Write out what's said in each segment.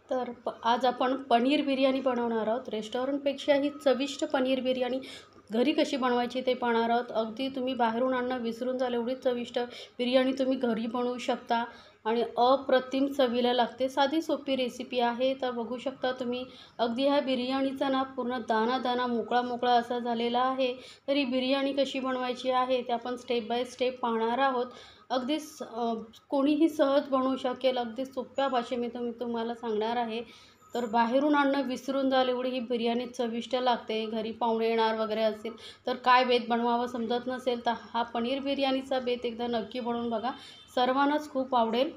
तर आज आपण पनीर बिर्याणी बनवणार आहोत। रेस्टॉरंटपेक्षा ही चविष्ट पनीर बिर्याणी घरी कशी बनवायची ते पाहणार आहोत। अगदी तुम्ही बाहेरून आणणं विसरून जाल एवढी चविष्ट बिर्याणी तुम्ही घरी बनवू शकता आणि अप्रतिम चवीला लागते। साधी सोपी रेसिपी आहे। तर बघू शकता तुम्ही अगदी ह्या बिर्याणीचा ना पूर्ण दाना दाना मोकळा मोकळा असा झालेला आहे। तर ही बिर्याणी कशी बनवायची आहे ते आपण स्टेप बाय स्टेप पाहणार आहोत। अगदी कोणीही सहज बनवू शकेल, अगदी सोप्या भाषेमध्ये मी तुम्हाला सांगणार आहे। तर बाहेरून आणणं विसरून जाल एवढी ही बिर्याणी चविष्ट लागते। घरी पाहुणे येणार वगैरे असेल तर काय बेत बनवावं समजत नसेल तर हा पनीर बिर्याणीचा बेत एकदा नक्की बनवून बघा, सर्वांनाच खूप आवडेल।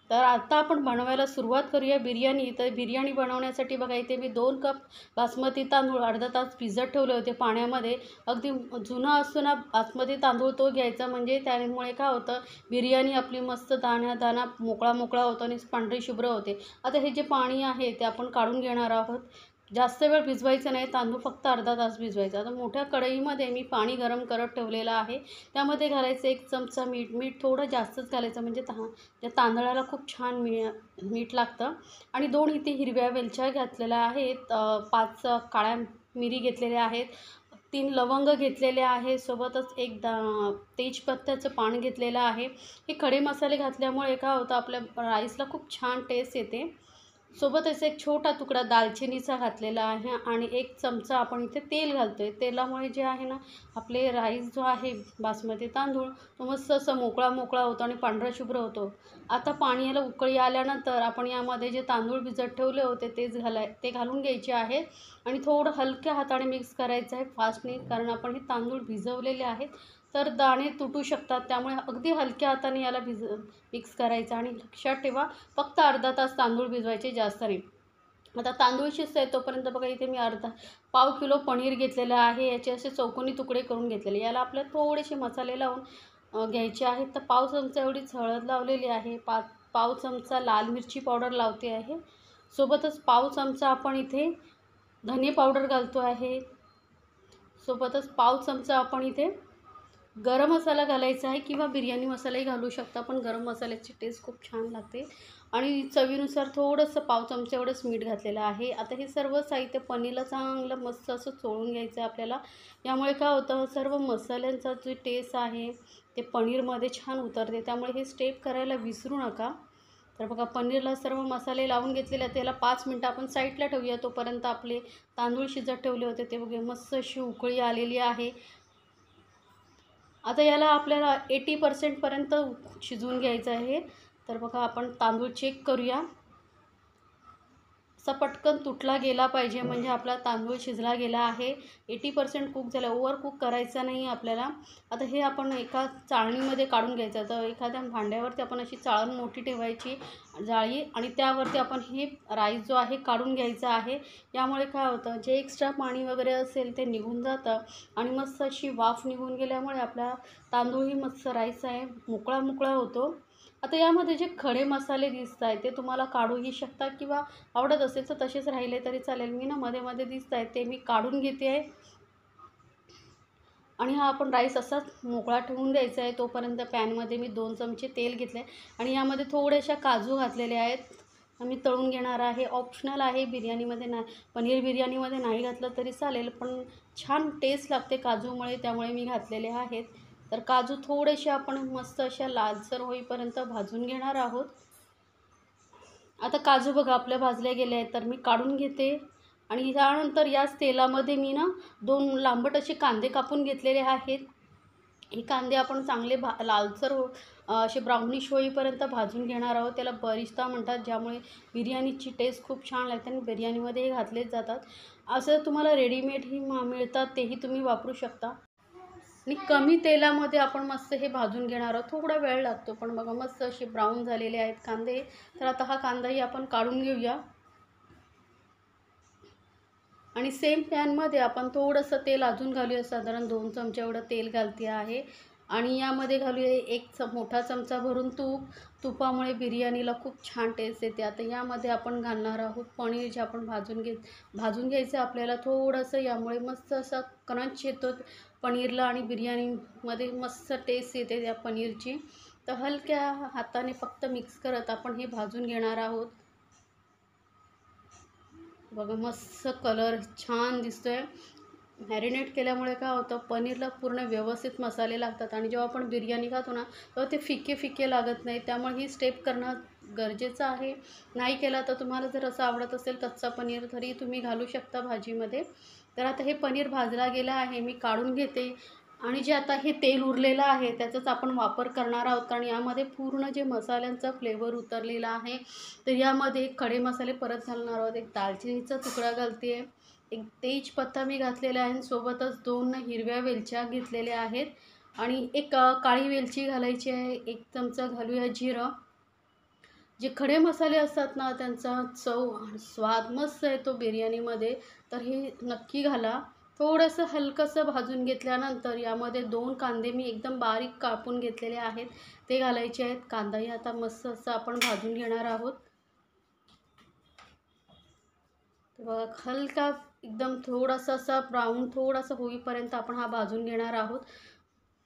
तर आता आपण बनवायला सुरुवात करूया बिर्याणी। तर बिर्याणी बनवण्यासाठी बघा इथे मी 2 कप बासमती तांदूळ अर्धा तास भिजत ठेवले होते पाण्यामध्ये। अगदी जुना असतो ना बासमती तांदूळ तो घ्यायचा, म्हणजे त्यामुळे काय होतं बिर्याणी आपली मस्त दाणा दाणा मोकळा मोकळा होतो आणि पांढरी शुभ्र होते। आता हे जे पाणी आहे ते आपण काढून घेणार आहोत। जास्त वेळ भिजवायचं नाही, तांदूळ फक्त अर्धा तास भिजवायचा। आता मोठ्या कढईमध्ये मी पाणी गरम करत ठेवलेलं आहे, त्यामध्ये घालायचं 1 चमचा मीठ। मीठ थोडं जास्तच घालायचं म्हणजे त्या तांदळाला खूप छान मीठ लागतं। आणि 2 इथे हिरव्या वेलच्या घातलेल्या आहेत, 5 काळ्या मिरी घेतलेल्या आहेत, 3 लवंग घेतलेले आहे, सोबतच एक तेजपत्त्याचं पान घेतलेलं आहे। हे खडे मसाले घातल्यामुळे काय होतं आपल्या राईसला खूप छान टेस्ट येते। सोबतच एक छोटा तुकडा दालचिनीचा घातलेला आहे आणि 1 चमचा आपण इथे तेल घालतोय। तेलामुळे जे आहे ना आपले राईस जो आहे बासमती तांदूळ तो मस्त असा मोकळा मोकळा होतो आणि पांढरा शुभ्र होतो। आता पाण्याला उकळी आल्यानंतर आपण यामध्ये जे तांदूळ भिजत ठेवले होते ते घालून घ्यायचे आहेत आणि थोडं हलक्या हाताने मिक्स करायचं आहे, फास्टली, कारण आपण हे तांदूळ भिजवलेले आहेत तर दाणे तुटू शकतात। त्यामुळे अगदी हलक्या हाताने याला मिक्स करायचं आणि लक्षात ठेवा फक्त अर्धा तास तांदूळ भिजवायचे, जास्त नाही। आता तांदूळ शिजतंय तोपर्यंत बघा इथे मी पाव किलो पनीर घेतलेलं आहे। याचे असे चौकोनी तुकडे करून घेतलेले। याला आपल्याला थोडेसे मसाले लावून घ्यायचे आहेत। तर पाव चमचा एवढीच हळद लावलेली आहे, पाव चमचा लाल मिरची पावडर लावते आहे, सोबतच पाव चमचा आपण इथे धने पावडर घालतो आहे, सोबतच पाव चमचा आपण इथे गरम मसाला घालायचा आहे किंवा बिर्याणी मसालाही घालू शकता, पण गरम मसाल्याची टेस्ट खूप छान लागते। आणि चवीनुसार थोडंसं पाव चमचा एवढंच मीठ घातलेलं आहे। आता हे सर्व साहित्य पनीरला चांगलं मस्त असं चोळून घ्यायचं आहे आपल्याला। यामुळे काय होतं सर्व मसाल्यांचा जो टेस्ट आहे ते पनीरमध्ये छान उतरते, त्यामुळे हे स्टेप करायला विसरू नका। तर बघा पनीरला सर्व मसाले लावून घेतलेले, त्याला 5 मिनटं आपण साईडला ठेवूया। तोपर्यंत आपले तांदूळ शिजत ठेवले होते ते बघा मस्त अशी उकळी आलेली आहे। आता याला आपल्याला 80% पर्यंत शिजवून घ्यायचं आहे। तर बघा आपण तांदूळ चेक करूया, असा पटकन तुटला गेला पाहिजे म्हणजे आपला तांदूळ शिजला गेला आहे। 80% कुक झाला, ओव्हर कुक करायचा नाही आपल्याला। आता हे आपण एका चाळणीमध्ये काढून घ्यायचं। तर एखाद्या भांड्यावरती आपण अशी चाळण मोठी ठेवायची जाळी आणि त्यावरती आपण हे राईस जो आहे काढून घ्यायचा आहे। यामुळे काय होतं जे एक्स्ट्रा पाणी वगैरे असेल ते निघून जातं आणि मस्त अशी वाफ निघून गेल्यामुळे आपला तांदूळही मस्त राईस आहे मोकळा मोकळा होतो। आता यामध्ये जे खडे मसाले दिसत आहेत ते तुम्हाला काढूही शकता किंवा आवडत असेल तर तसेच राहिले तरी चालेल। मी ना मध्ये मध्ये दिसत आहेत ते मी काढून घेते आहे आणि हा आपण राईस असाच मोकळा ठेवून द्यायचा आहे। तोपर्यंत पॅनमध्ये मी 2 चमचे तेल घेतले आणि यामध्ये थोड्याशा काजू घातलेल्या आहेत, मी तळून घेणार आहे। ऑप्शनल आहे, बिर्याणीमध्ये नाही, पनीर बिर्याणीमध्ये नाही घातलं तरी चालेल, पण छान टेस्ट लागते काजूमुळे, त्यामुळे मी घातलेले आहेत। तर काजू थोडेसे आपण मस्त अशा लालसर होईपर्यंत भाजून घेणार आहोत। आता काजू बघा आपल्या भाजले गेले आहेत तर मी काढून घेते आणि त्यानंतर याच तेलामध्ये मी ना 2 लांबट असे कांदे कापून घेतलेले आहेत। हे कांदे आपण चांगले लालसर असे ब्राउनिश होईपर्यंत भाजून घेणार आहोत। त्याला बरिस्ता म्हणतात, ज्यामुळे बिर्याणीची टेस्ट खूप छान लागते आणि बिर्याणीमध्ये हे घातलेच जातात। असं तुम्हाला रेडीमेडही मिळतात, तेही तुम्ही वापरू शकता। आणि कमी तेलामध्ये आपण मस्त हे भाजून घेणार आहोत, थोडा वेळ लागतो पण बघा मस्त असे ब्राऊन झालेले आहेत कांदे। तर आता हा कांदाही आपण काढून घेऊया आणि सेम पॅनमध्ये आपण थोडंसं तेल अजून घालूया, साधारण 2 चमचे एवढं तेल घालते आहे आणि यामध्ये घालूया 1 मोठा चमचा भरून तूप। तुपामुळे बिर्याणीला खूप छान टेस्ट येते। आता यामध्ये आपण घालणार आहोत पनीर, जे आपण भाजून घ्यायचं आपल्याला थोडंसं, यामुळे मस्त असा क्रंच येतो पनीरला आणि बिर्याणीमध्ये मस्त टेस्ट येते त्या पनीरची। तर हलक्या हाताने फक्त मिक्स करत आपण हे भाजून घेणार आहोत। बघा मस्त कलर छान दिसतोय। मॅरिनेट केल्यामुळे काय होतं, पनीरला पूर्ण व्यवस्थित मसाले लागतात आणि जेव्हा आपण बिर्याणी खातो ना तेव्हा ते फिके फिके लागत नाही। त्यामुळे ही स्टेप करणं गरजेचं आहे। नाही केला तर तुम्हाला जर असं आवडत असेल कच्चा पनीर तरी तुम्ही घालू शकता भाजीमध्ये। तर आता हे पनीर भाजला गेला आहे, मी काढून घेते आणि जे आता हे तेल उरलेलं आहे त्याचाच आपण वापर करणार आहोत, कारण यामध्ये पूर्ण जे मसाल्यांचा फ्लेवर उतरलेला आहे। तर यामध्ये खडे मसाले परत घालणार आहोत। एक दालचिनीचा तुकडा घालते आहे, एक तेजपत्ता मी घातलेला आहे, सोबतच 2 हिरव्या वेलच्या घेतलेल्या आहेत आणि एक काळी वेलची घालायची आहे। 1 चमचा घालूया जिरं। जे खडे मसाले असतात ना त्यांचा चव आणि स्वाद मस्त येतो बिर्याणीमध्ये, तर हे नक्की घाला। थोडंसं हलकंसं भाजून घेतल्यानंतर यामध्ये 2 कांदे मी एकदम बारीक कापून घेतलेले आहेत ते घालायचे आहेत। कांदाही आता मस्त असं आपण भाजून घेणार आहोत। तर बघा हलका एकदम थोडासा असा ब्राऊन थोडासा होईपर्यंत आपण हा भाजून घेणार आहोत,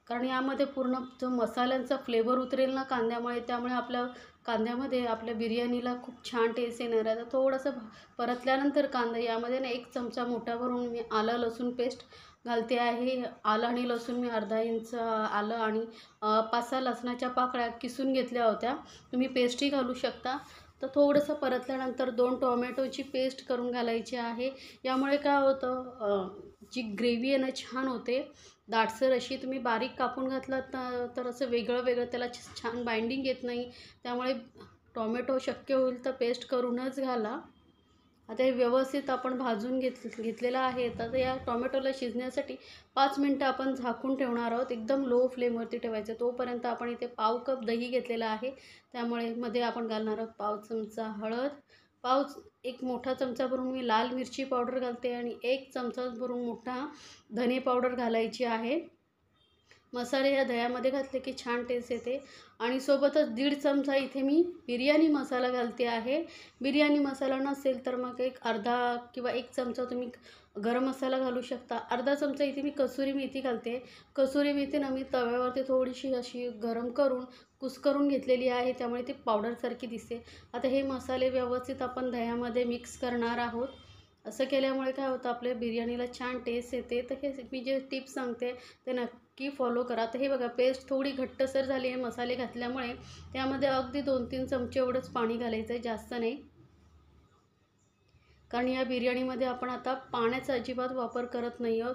कारण यामध्ये पूर्ण जो मसाल्यांचा फ्लेवर उतरेल ना कांद्यामुळे, त्यामुळे आपल्या कांद्यामध्ये आपल्या बिर्याणीला खूप छान टेस्ट येणार आहे। तर थोडंसं परतल्यानंतर कांदा यामध्ये ना 1 चमचा मोठा भरून मी आलं लसूण पेस्ट घालते आहे। आलं आणि लसूण मी अर्धा इंच आलं आणि 5-6 लसणाच्या पाकळ्या किसून घेतल्या होत्या, तुम्ही पेस्टही घालू शकता। तर थोडंसं परतल्यानंतर 2 टोमॅटोची पेस्ट करून घालायची आहे। यामुळे काय होतं, जी ग्रेव्ही आहे ना छान होते दाटसर अशी। तुम्ही बारीक कापून घातलात तर असं वेगळं वेगळं त्याला छान बाइंडिंग येत नाही, त्यामुळे टोमॅटो शक्य होईल तर पेस्ट करूनच घाला। आता हे व्यवस्थित आपण भाजून घेतलेलं आहे। तर या टोमॅटोला शिजण्यासाठी 5 मिनटं आपण झाकून ठेवणार आहोत, एकदम लो फ्लेमवरती ठेवायचं। तोपर्यंत आपण इथे पाव कप दही घेतलेला आहे, त्यामुळे मध्ये आपण घालणार आहोत पाव चमचा हळद, एक मोठा चमचा भरून मी लाल मिरची पावडर घालते आणि 1 चमचा भरून मोठा धने पावडर घालायची आहे। मसाले या दह्यामध्ये घातले की छान टेस्ट येते आणि सोबतच 1.5 चमचा इथे मी बिर्याणी मसाला घालते आहे। बिर्याणी मसाला नसेल तर मग एक अर्धा किंवा 1 चमचा तुम्ही गरम मसाला घालू शकता। अर्धा चमचा इथे मी कसुरी मेथी घालते। कसुरी मेथी ना मी तव्यावरती थोडीशी अशी गरम करून कुस्करून घेतलेली आहे, त्यामुळे ती पावडरसारखी दिसते। आता हे मसाले व्यवस्थित आपण दह्यामध्ये मिक्स करणार आहोत। असं केल्यामुळे काय होतं, आपल्या बिर्याणीला छान टेस्ट येते। तर हे मी जे टिप्स सांगते ते नक्की फॉलो करा। तर हे बघा पेस्ट थोडी घट्टसर झाली आहे मसाले घातल्यामुळे, त्यामध्ये अगदी 2-3 चमचे एवढंच पाणी घालायचं आहे, जास्त नाही, कारण या बिर्याणीमध्ये आपण आता पाण्याचा अजिबात वापर करत नाही आहोत।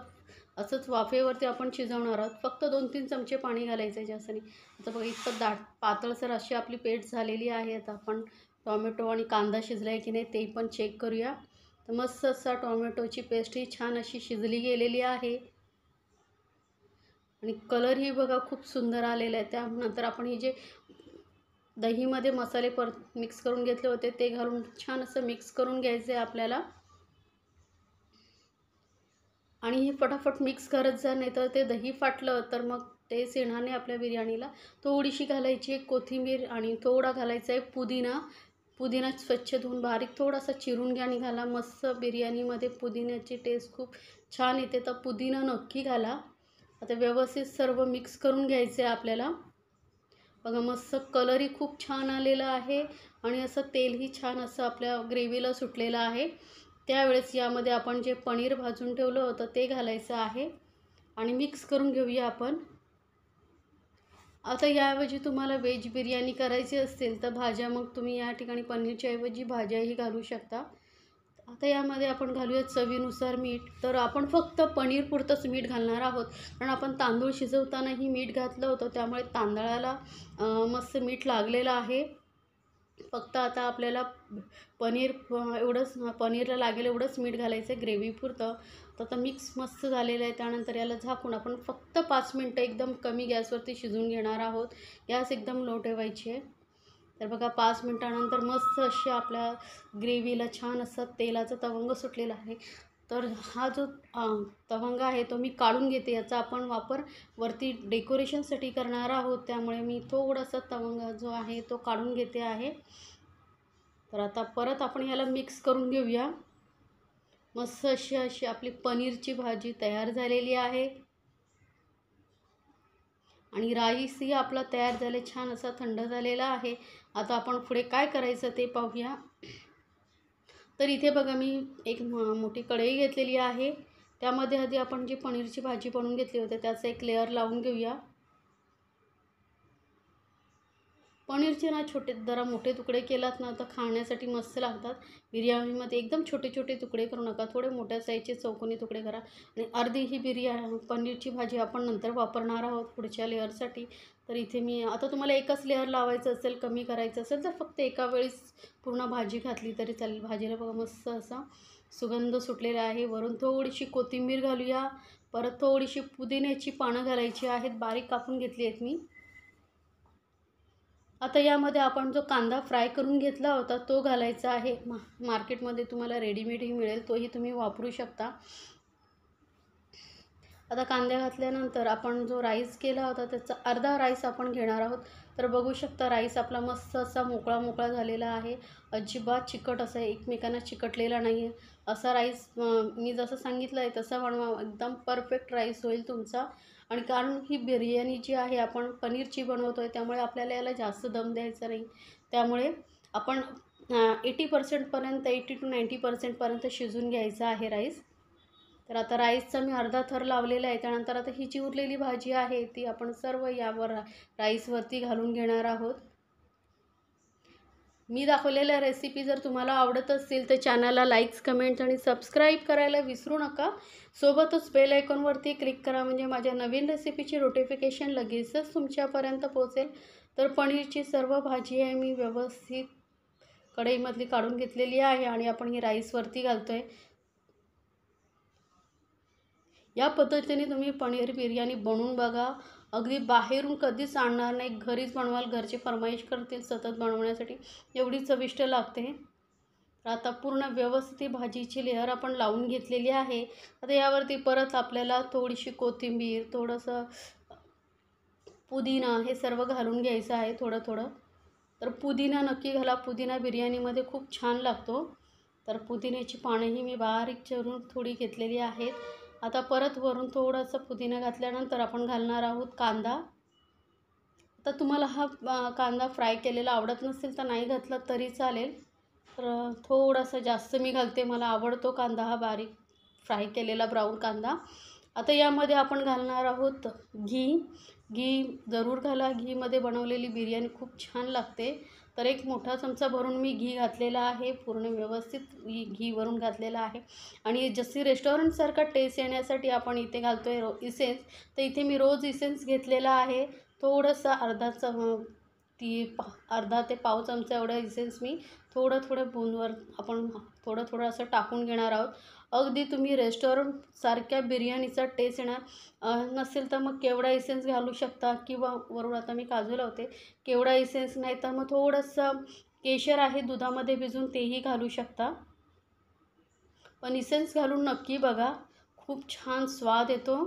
असंच वाफेवरती आपण शिजवणार आहोत, फक्त 2-3 चमचे पाणी घालायचं आहे, जास्त नाही। आता बघा इतकं पातळसर अशी आपली पेस्ट झालेली आहे। आता आपण टोमॅटो आणि कांदा शिजला आहे की नाही ते पण चेक करूया। तर मस्त असा टोमॅटोची पेस्टही छान अशी शिजली गेलेली आहे आणि कलरही बघा खूप सुंदर आलेला आहे। त्यानंतर आपण ही जे दहीमध्ये मसाले परत मिक्स करून घेतले होते ते घालून छान असं मिक्स करून घ्यायचं आहे आपल्याला आणि हे फटाफट मिक्स करत जा, नाही तर ते दही फाटलं तर मग टेस्ट येणार नाही आपल्या बिर्याणीला। थोडीशी घालायची आहे कोथिंबीर आणि थोडा घालायचा आहे पुदिना स्वच्छ धुवून बारीक थोडासा चिरून घ्या आणि घाला। मस्त बिर्याणीमध्ये पुदिन्याची टेस्ट खूप छान येते, तर पुदिना नक्की घाला। आता व्यवस्थित सर्व मिक्स करून घ्यायचं आहे आपल्याला। बघा मस्त कलरही खूप छान आलेला आहे आणि असं तेलही छान असं आपल्या ग्रेव्हीला सुटलेलं आहे। त्यावेळेस यामध्ये आपण जे पनीर भाजून ठेवलं होतं ते घालायचं आहे आणि मिक्स करून घेऊया आपण। आता याऐवजी तुम्हाला व्हेज बिर्याणी करायची असेल तर भाज्या मग तुम्ही या ठिकाणी पनीरच्या ऐवजी भाज्याही घालू शकता। आता यामध्ये आपण घालूया चवीनुसार मीठ। तर आपण फक्त पनीर पुरतंच मीठ घालणार आहोत, कारण आपण तांदूळ शिजवतानाही मीठ घातलं होतं, त्यामुळे तांदळाला मस्त मीठ लागलेलं आहे। फक्त आता आपल्याला पनीरला लागेल एवढंच मीठ घालायचं आहे ग्रेव्हीपुरतं। तर आता मिक्स मस्त झालेलं आहे। त्यानंतर याला झाकून आपण फक्त 5 मिनटं एकदम कमी गॅसवरती शिजवून घेणार आहोत। गॅस एकदम लो ठेवायची आहे। तर बघा 5 मिनटानंतर मस्त अशी आपल्या ग्रेव्हीला छान असं तेलाचा तवंग सुटलेला आहे। तर हा जो तवंग आहे तो मी काढून घेते, याचा आपण वापर वरती डेकोरेशनसाठी करणार आहोत, त्यामुळे मी थोडासा तवंग जो आहे तो काढून घेते आहे। तर आता परत आपण याला मिक्स करून घेऊया। मस्त अशी आपली पनीरची भाजी तयार झालेली आहे आणि राईसही आपला तयार झाले, छान असा थंड झालेला आहे. आता आपण पुढे काय करायचं ते पाहूया. तर इथे बघा मी एक मोठी कढई घेतलेली आहे. त्यामध्ये आधी आपण जी पनीरची भाजी बनवून घेतली होती त्याचा एक लेअर लावून घेऊया. पनीरचे ना जरा मोठे तुकडे केलात ना तर खाण्यासाठी मस्त लागतात. बिर्याणीमध्ये एकदम छोटे छोटे तुकडे करू नका, थोडे मोठ्या साईजचे चौकोनी तुकडे करा. आणि अर्धी ही पनीरची भाजी आपण नंतर वापरणार आहोत पुढच्या लेअरसाठी. तर इथे मी आता तुम्हाला एकच लेअर लावायचं असेल, कमी करायचं असेल तर फक्त एका वेळेस पूर्ण भाजी घातली तरी चालेल. भाजीला बघा मस्त असा सुगंध सुटलेला आहे. वरून थोडीशी कोथिंबीर घालूया. परत थोडीशी पुदिन्याची पानं घालायची आहेत, बारीक कापून घेतली आहेत मी. आता यामध्ये आपण जो कांदा फ्राय करून घेतला होता तो घालायचा आहे. मार्केटमध्ये तुम्हाला रेडीमेडही मिळेल, तोही तुम्ही वापरू शकता. आता कांदा घातल्यानंतर आपण जो राईस केला होता त्याचा अर्धा राईस आपण घेणार आहोत. तर बघू शकता राईस आपला मस्त असा मोकळा मोकळा झालेला आहे. अजिबात चिकट असा एकमेकांना चिकटलेला नाही आहे. असा राईस मी जसं सांगितलं आहे तसं बनवा, एकदम परफेक्ट राईस होईल तुमचा. आणि कारण ही बिर्याणी जी आहे आपण पनीरची बनवतो आहे त्यामुळे आपल्याला याला जास्त दम द्यायचा नाही. त्यामुळे आपण 80% 80 to 90% शिजून घ्यायचा आहे राईस. तर आता राईसचा मी अर्धा थर लावलेला आहे. त्यानंतर आता ही जी उरलेली भाजी आहे ती आपण सर्व यावर राईसवरती घालून घेणार आहोत. मी दाखवलेल्या रेसिपी जर तुम्हाला आवडत असतील तर चॅनलला लाईक्स, कमेंट्स आणि सबस्क्राईब करायला विसरू नका. सोबतच बेल आयकॉनवरती क्लिक करा म्हणजे माझ्या नवीन रेसिपीची नोटिफिकेशन लगेचच तुमच्यापर्यंत पोहोचेल. तर पनीरची सर्व भाजी आहे मी व्यवस्थित कढईमधली काढून घेतलेली आहे आणि आपण ही राईसवरती घालतो आहे. या पद्धतीने तुम्ही पनीर बिर्याणी बनवून बघा. अगदी बाहेरून कधीच आणणार नाही, घरीच बनवाल. घरचे फरमाईश करतील सतत बनवण्यासाठी, एवढी चविष्ट लागते. तर आता पूर्ण व्यवस्थित भाजीची लेअर आपण लावून घेतलेली आहे. आता यावरती परत आपल्याला थोडीशी कोथिंबीर, थोडंसं पुदिना हे सर्व घालून घ्यायचं आहे थोडं थोडं. तर पुदिना नक्की घाला, पुदिना बिर्याणीमध्ये खूप छान लागतो. तर पुदिन्याची पानंही मी बारीक चिरून थोडी घेतलेली आहेत. आता परत वरून थोडंसं पुदिना घातल्यानंतर आपण घालणार आहोत कांदा. आता तुम्हाला हा कांदा फ्राय केलेला आवडत नसेल तर नाही घातला तरी चालेल. तर थोडासा जास्त मी घालते, मला आवडतो कांदा हा बारीक फ्राय केलेला ब्राऊन कांदा. आता यामध्ये आपण घालणार आहोत घी जरूर घाला. घीमध्ये बनवलेली बिर्याणी खूप छान लागते. तर एक मोठा चमचा भरून मी घी घातलेला आहे, पूर्ण व्यवस्थित घी वरून घातलेला आहे. आणि जशी रेस्टॉरंटसारखा टेस्ट येण्यासाठी आपण इथे घालतो आहे इसेन्स. तर इथे मी रोज इसेन्स घेतलेला आहे. थोडंसं अर्धा ते पाव चमचा एवढं इसेन्स मी थोडं बूंदवर आपण थोडं असं टाकून घेणार आहोत. अगदी तुम्ही रेस्टॉरंटसारख्या बिर्याणीचा टेस्ट येणार नसेल तर मग केवडा इसेन्स घालू शकता किंवा वरून आता मी काजू लावते. केवडा इसेन्स नाही तर मग थोडंसं केशर आहे दुधामध्ये भिजून तेही घालू शकता. पण इसेन्स घालून नक्की बघा, खूप छान स्वाद येतो.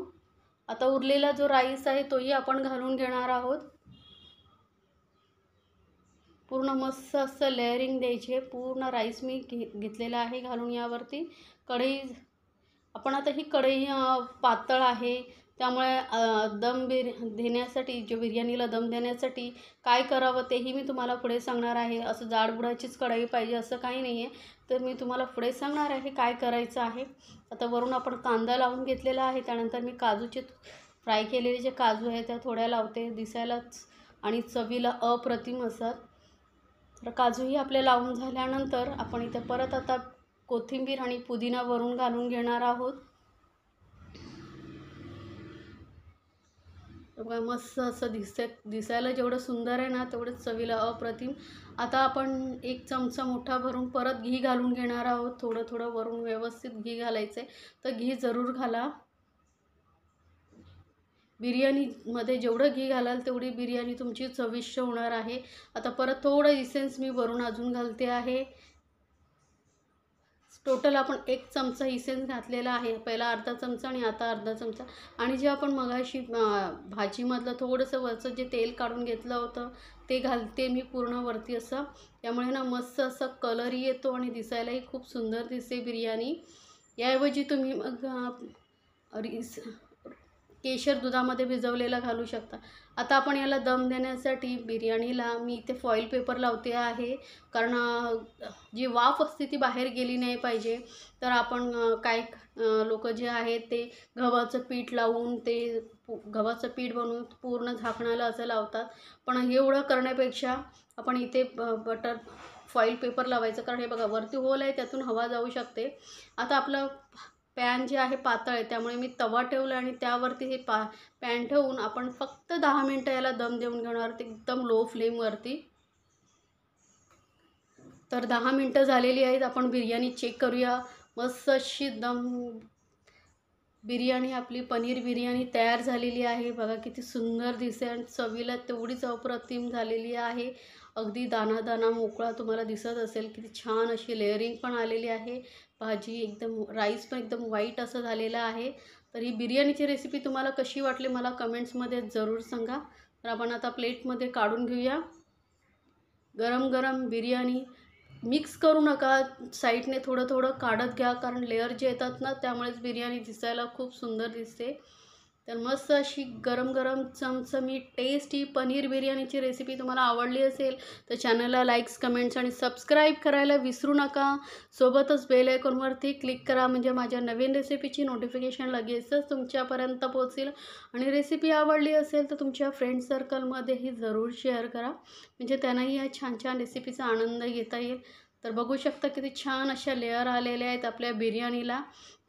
आता उरलेला जो राईस आहे तोही आपण घालून घेणार आहोत. पूर्ण मस्त असं लेअरिंग द्यायची आहे. पूर्ण राईस मी घेतलेला आहे घालून यावरती. कढई आपण आता ही कढई पातळ आहे त्यामुळे देण्यासाठी बिर्याणीला दम देण्यासाठी काय करावं तेही मी तुम्हाला पुढे सांगणार आहे. असं जाडबुडाचीच कढई पाहिजे असं काही नाही आहे. तर मी तुम्हाला पुढे सांगणार आहे काय करायचं आहे. आता वरून आपण कांदा लावून घेतलेला आहे. त्यानंतर मी काजूचे फ्राय केलेले जे काजू आहे त्या थोड्या लावते, दिसायलाच आणि चवीला अप्रतिम असतात. तर काजूही आपले लावून झाल्यानंतर आपण इथे परत आता कोथिंबीर आणि पुदिना वरून घालून घेणार आहोत. बघा मस्त असं दिसायला जेवढं सुंदर आहे ना तेवढंच चवीला अप्रतिम. आता आपण एक चमचा मोठा भरून परत घी घालून घेणार आहोत. थोडं वरून व्यवस्थित घी घालायचं आहे. तर घी जरूर घाला. बिर्याणीमध्ये जेवढं घी घालाल तेवढी बिर्याणी तुमची चविष्ट होणार आहे. आता परत थोडं इसेन्स मी वरून अजून घालते आहे. टोटल आपण 1 चमचा इसेन्स घातलेला आहे. पहिला अर्धा चमचा आणि आता अर्धा चमचा. आणि जे आपण मगाशी भाजीमधलं थोडंसं वरचं जे तेल काढून घेतलं होतं ते घालते मी पूर्ण वरती असं. त्यामुळे ना मस्त असं कलरही येतो आणि दिसायलाही खूप सुंदर दिसते बिर्याणी. याऐवजी तुम्ही मग केशर दुधामध्ये भिजवलेला घालू शकता. आता आपण याला दम देण्यासाठी बिर्याणीला मी इथे फॉईल पेपर लावते आहे, कारण जी वाफ असते ती बाहेर गेली नाही पाहिजे. तर आपण काही लोक जे आहेत ते गव्हाचं पीठ लावून ते गव्हाचं पीठ बनवून पूर्ण झाकणाला असं लावतात. पण एवढं करण्यापेक्षा आपण इथे बटर फॉईल पेपर लावायचं, कारण हे बघा वरती होल आहे, त्यातून हवा जाऊ शकते. आता आपलं पॅन जे आहे पातळ आहे, त्यामुळे मी तवा ठेवला आणि त्यावरती हे पॅन ठेवून आपण फक्त 10 मिनटं याला दम देऊन घेणार, ते एकदम लो फ्लेमवरती. तर 10 मिनटं झालेली आहेत. आपण बिर्याणी चेक करूया. मस्त अशी दम बिर्याणी, आपली पनीर बिर्याणी तयार झालेली आहे. बघा किती सुंदर दिसते आणि चवीला तेवढीच अप्रतिम झालेली आहे. अगदी दाना दाना मोकळा तुम्हाला दिसत असेल. किती छान अशी लेअरिंग पण आलेली आहे. भाजी एकदम, राईस पण एकदम व्हाईट असं झालेलं आहे. तर ही बिर्याणीची रेसिपी तुम्हाला कशी वाटली मला कमेंट्समध्ये जरूर सांगा. तर आपण आता प्लेटमध्ये काढून घेऊया. गरम गरम बिर्याणी मिक्स करू नका, साईडने थोडं थोडं काढत घ्या, कारण लेअर जे येतात ना त्यामुळेच बिर्याणी दिसायला खूप सुंदर दिसते. तर मस्त अशी गरम गरम चमचमीत टेस्टी पनीर बिर्याणीची रेसिपी तुम्हाला आवडली असेल तर चॅनलला लाईक्स, कमेंट्स आणि सबस्क्राईब करायला विसरू नका. सोबतच बेल आयकॉनवरती क्लिक करा, म्हणजे माझ्या नवीन रेसिपीची नोटिफिकेशन लगेचच तुमच्यापर्यंत पोहोचेल. आणि रेसिपी आवडली असेल तर तुमच्या फ्रेंड सर्कलमध्येही जरूर शेअर करा, म्हणजे त्यांनाही या छान छान रेसिपीचा आनंद घेता येईल. तर बघू शकता किती छान अशा लेअर आलेल्या आहेत आपल्या बिर्याणीला.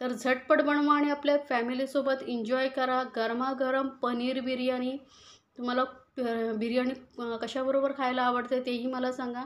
तर झटपट बनवा आणि आपल्या फॅमिलीसोबत एन्जॉय करा गरमागरम पनीर बिर्याणी. तुम्हाला बिर्याणी कशाबरोबर खायला आवडते तेही मला सांगा.